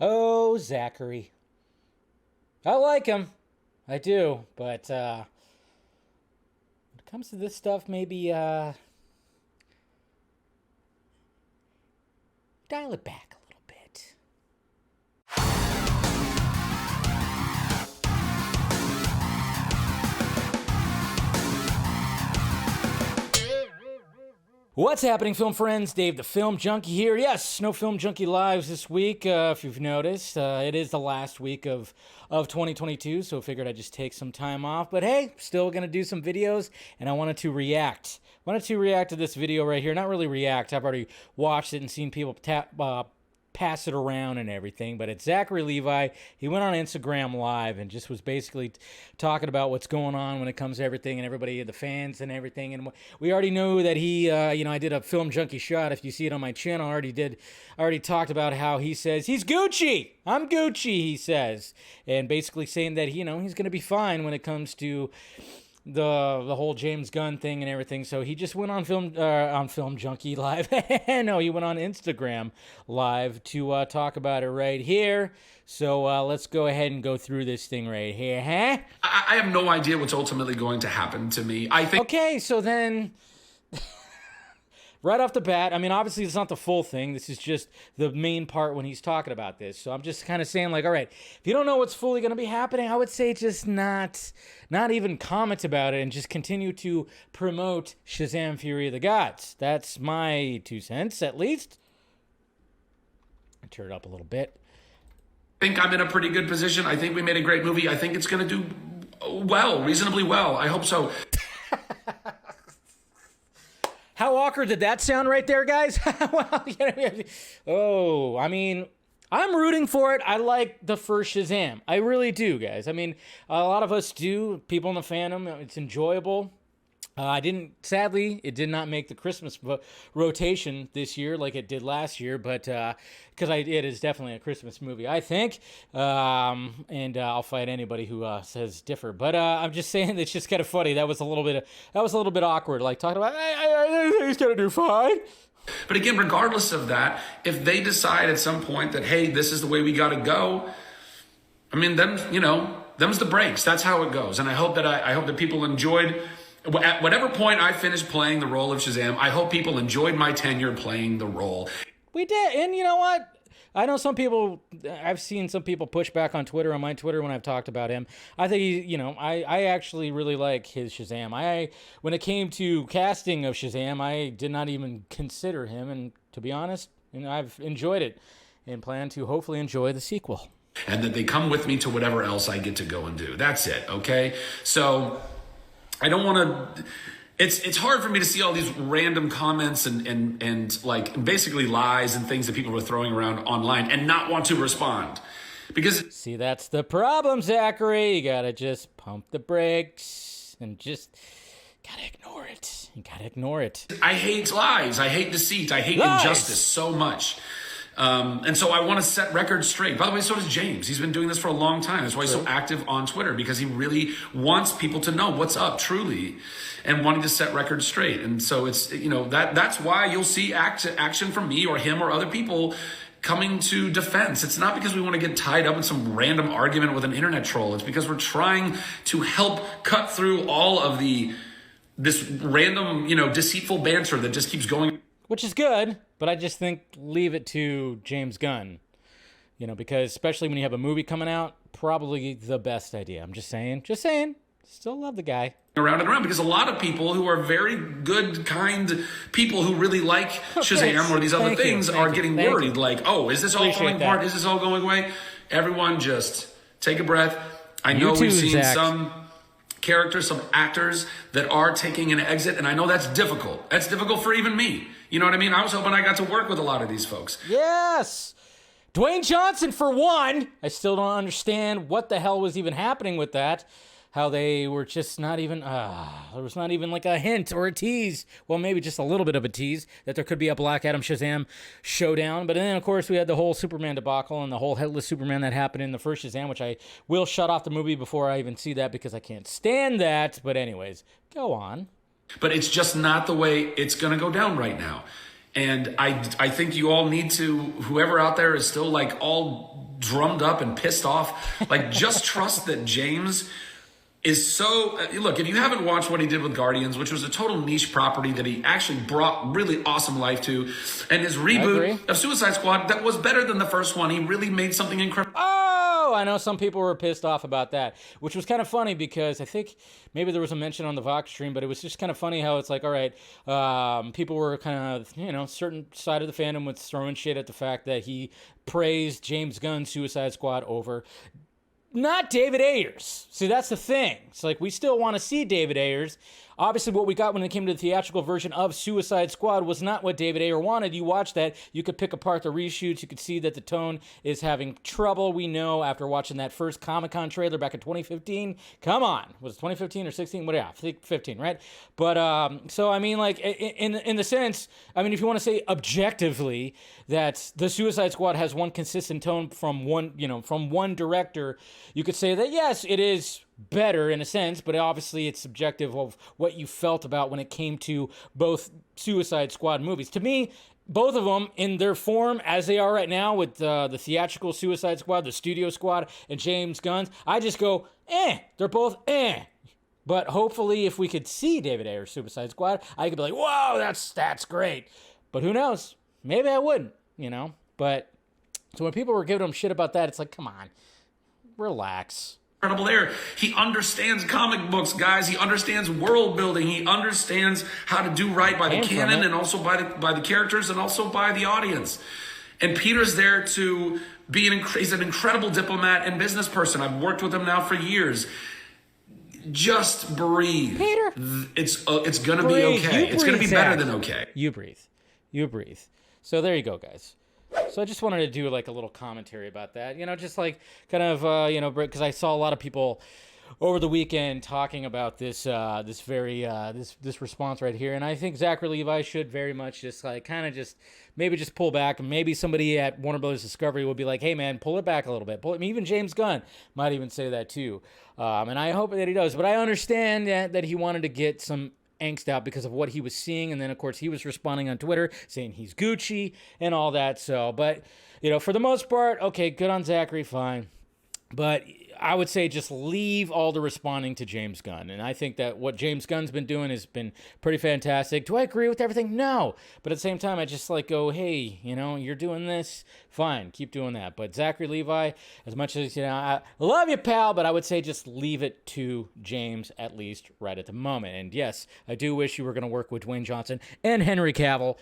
Oh, Zachary. I like him. I do. But when it comes to this stuff, maybe dial it back a little bit. What's happening, film friends? Dave the Film Junkie here. Yes, no Film Junkie lives this week, if you've noticed. It is the last week of 2022, so I figured I'd just take some time off. But hey, still going to do some videos, and I wanted to react. To this video right here. Not really react. I've already watched it and seen people pass it around and everything, but it's Zachary Levi. He went on Instagram Live and just was basically talking about what's going on when it comes to everything and everybody, the fans and everything. And we already know that he, I did a Film Junkie shot. If you see it on my channel, I already talked about how he says he's Gucci. I'm Gucci, he says, and basically saying that he's going to be fine when it comes to the whole James Gunn thing and everything. So he just went on Film Junkie Live. No, he went on Instagram Live to talk about it right here. So let's go ahead and go through this thing right here, huh? I have no idea what's ultimately going to happen to me. I think. Okay, so then right off the bat, I mean, obviously it's not the full thing. This is just the main part when he's talking about this. So I'm just kind of saying, like, all right, if you don't know what's fully going to be happening, I would say just not even comment about it and just continue to promote Shazam! Fury of the Gods. That's my 2 cents, at least. I turn it up a little bit. I think I'm in a pretty good position. I think we made a great movie. I think it's going to do well, reasonably well. I hope so. How awkward did that sound right there, guys? Oh, I mean, I'm rooting for it. I like the first Shazam. I really do, guys. I mean, a lot of us do. People in the fandom, it's enjoyable. Sadly, it did not make the Christmas rotation this year like it did last year, but because it is definitely a Christmas movie, I think. And I'll fight anybody who says differ. But I'm just saying it's just kind of funny. That was a little bit awkward, like talking about, I think he's gonna do fine. But again, regardless of that, if they decide at some point that, hey, this is the way we got to go, I mean, then them's the breaks. That's how it goes. And I hope that people enjoyed. At whatever point I finished playing the role of Shazam, I hope people enjoyed my tenure playing the role. We did, and you know what? I know I've seen some people push back on Twitter, on my Twitter, when I've talked about him. I think I actually really like his Shazam. When it came to casting of Shazam, I did not even consider him, and to be honest, I've enjoyed it and plan to hopefully enjoy the sequel. And that they come with me to whatever else I get to go and do. That's it, okay? So I don't want to. It's hard for me to see all these random comments and like basically lies and things that people are throwing around online and not want to respond. Because see, that's the problem, Zachary. You gotta just pump the brakes and just gotta ignore it. You gotta ignore it. I hate lies. I hate deceit. I hate injustice so much. And so I want to set records straight. By the way, so does James. He's been doing this for a long time. That's why he's so active on Twitter, because he really wants people to know what's up truly and wanting to set records straight. And so it's, that's why you'll see action from me or him or other people coming to defense. It's not because we want to get tied up in some random argument with an internet troll. It's because we're trying to help cut through all of this random, deceitful banter that just keeps going. Which is good, but I just think leave it to James Gunn, because especially when you have a movie coming out, probably the best idea. I'm just saying, still love the guy. Around and around, because a lot of people who are very good, kind people who really like Shazam or these other things are getting worried, like, oh, is this all falling apart? Is this all going away? Everyone just take a breath. I know we've seen some characters, some actors that are taking an exit, and I know that's difficult. That's difficult for even me. You know what I mean? I was hoping I got to work with a lot of these folks. Yes! Dwayne Johnson, for one. I still don't understand what the hell was even happening with that. How they were just not even, there was not even like a hint or a tease. Well, maybe just a little bit of a tease that there could be a Black Adam Shazam showdown. But then, of course, we had the whole Superman debacle and the whole headless Superman that happened in the first Shazam, which I will shut off the movie before I even see that because I can't stand that. But anyways, go on. But it's just not the way it's going to go down right now. And I think you all need to, whoever out there is still like all drummed up and pissed off. Like, just trust that James is so... Look, if you haven't watched what he did with Guardians, which was a total niche property that he actually brought really awesome life to, and his reboot of Suicide Squad, that was better than the first one. He really made something incredible. Oh, I know some people were pissed off about that, which was kind of funny because I think maybe there was a mention on the Vox stream, but it was just kind of funny how it's like, all right, people were kind of, certain side of the fandom was throwing shit at the fact that he praised James Gunn's Suicide Squad over not David Ayers. See, that's the thing. It's like we still want to see David Ayers. Obviously, what we got when it came to the theatrical version of Suicide Squad was not what David Ayer wanted. You watch that, you could pick apart the reshoots. You could see that the tone is having trouble. We know after watching that first Comic-Con trailer back in 2015. Come on. Was it 2015 or 16? What? Yeah, I think 15, right? But, so, I mean, like, in the sense, I mean, if you want to say objectively that the Suicide Squad has one consistent tone from one director, you could say that, yes, it is better in a sense, but obviously it's subjective of what you felt about when it came to both Suicide Squad movies. To me, both of them in their form as they are right now with the theatrical Suicide Squad, the Studio Squad, and James Gunn's, I just go, they're both But hopefully if we could see David Ayer's Suicide Squad, I could be like, whoa, that's great. But who knows? Maybe I wouldn't, But so when people were giving him shit about that, it's like, come on, relax. Incredible there. He understands comic books, guys. He understands world building. He understands how to do right by the canon and also by the characters and also by the audience. And Peter's there to be he's an incredible diplomat and business person. I've worked with him now for years. Just breathe. Peter. It's going to be okay. It's going to be better than okay. You breathe. So there you go, guys. So I just wanted to do like a little commentary about that, just like kind of, because I saw a lot of people over the weekend talking about this response right here. And I think Zachary Levi should very much just like kind of just maybe just pull back. And maybe somebody at Warner Brothers Discovery will be like, hey, man, pull it back a little bit. Even James Gunn might even say that too. And I hope that he does. But I understand that he wanted to get some angst out because of what he was seeing, and then of course he was responding on Twitter saying he's Gucci and all that. So, but for the most part, okay, good on Zachary, fine. But I would say just leave all the responding to James Gunn. And I think that what James Gunn's been doing has been pretty fantastic. Do I agree with everything? No. But at the same time, I just like go, hey, you're doing this. Fine, keep doing that. But Zachary Levi, as much as, I love you, pal, but I would say just leave it to James, at least right at the moment. And yes, I do wish you were going to work with Dwayne Johnson and Henry Cavill.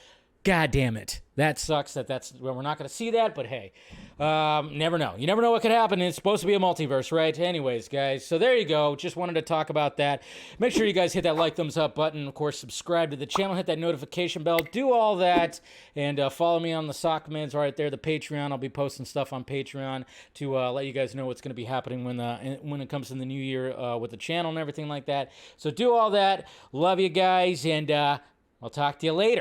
God damn it. That sucks well, we're not going to see that, but hey, never know. You never know what could happen. It's supposed to be a multiverse, right? Anyways, guys, so there you go. Just wanted to talk about that. Make sure you guys hit that like, thumbs up button. Of course, subscribe to the channel, hit that notification bell, do all that, and follow me on the Sockmans right there, the Patreon. I'll be posting stuff on Patreon to let you guys know what's going to be happening when it comes to the new year with the channel and everything like that. So do all that. Love you guys, and I'll talk to you later.